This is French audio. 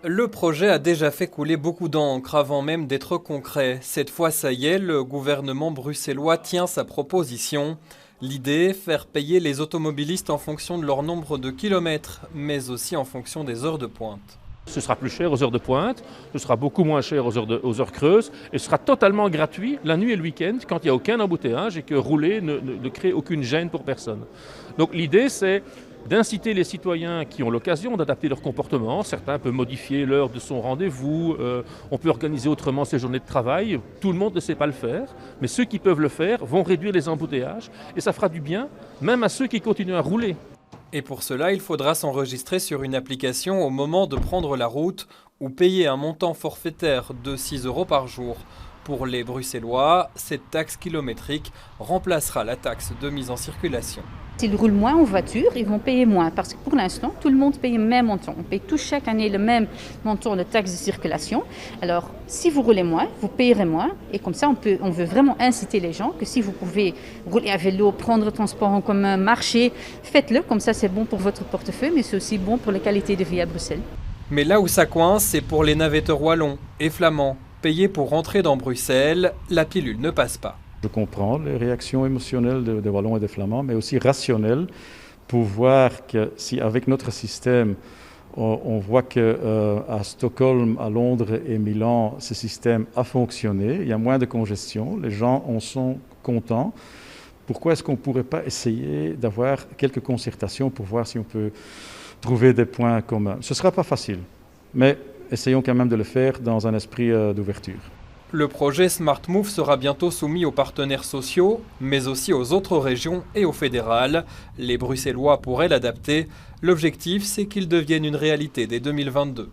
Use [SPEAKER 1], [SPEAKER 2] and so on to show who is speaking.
[SPEAKER 1] Le projet a déjà fait couler beaucoup d'encre avant même d'être concret. Cette fois, ça y est, le gouvernement bruxellois tient sa proposition. L'idée, faire payer les automobilistes en fonction de leur nombre de kilomètres, mais aussi en fonction des heures de pointe.
[SPEAKER 2] Ce sera plus cher aux heures de pointe, ce sera beaucoup moins cher aux heures creuses et ce sera totalement gratuit la nuit et le week-end quand il n'y a aucun embouteillage et que rouler ne crée aucune gêne pour personne. Donc l'idée c'est d'inciter les citoyens qui ont l'occasion d'adapter leur comportement. Certains peuvent modifier l'heure de son rendez-vous, on peut organiser autrement ses journées de travail. Tout le monde ne sait pas le faire, mais ceux qui peuvent le faire vont réduire les embouteillages et ça fera du bien même à ceux qui continuent à rouler.
[SPEAKER 1] Et pour cela, il faudra s'enregistrer sur une application au moment de prendre la route ou payer un montant forfaitaire de 6 € par jour. Pour les Bruxellois, cette taxe kilométrique remplacera la taxe de mise en circulation.
[SPEAKER 3] S'ils roulent moins en voiture, ils vont payer moins parce que pour l'instant, tout le monde paye le même montant. On paye tous chaque année le même montant de taxe de circulation. Alors, si vous roulez moins, vous payerez moins. Et comme ça, on veut vraiment inciter les gens que si vous pouvez rouler à vélo, prendre le transport en commun, marcher, faites-le. Comme ça, c'est bon pour votre portefeuille, mais c'est aussi bon pour la qualité de vie à Bruxelles.
[SPEAKER 1] Mais là où ça coince, c'est pour les navetteurs wallons et flamands. Payés pour rentrer dans Bruxelles, la pilule ne passe pas.
[SPEAKER 4] Je comprends les réactions émotionnelles des Wallons et des Flamands, mais aussi rationnelles, pour voir que si avec notre système, on voit qu'à Stockholm, à Londres et Milan, ce système a fonctionné, il y a moins de congestion, les gens en sont contents. Pourquoi est-ce qu'on ne pourrait pas essayer d'avoir quelques concertations pour voir si on peut trouver des points communs? Ce ne sera pas facile, mais essayons quand même de le faire dans un esprit d'ouverture.
[SPEAKER 1] Le projet Smart Move sera bientôt soumis aux partenaires sociaux, mais aussi aux autres régions et au fédéral. Les Bruxellois pourraient l'adapter. L'objectif, c'est qu'il devienne une réalité dès 2022.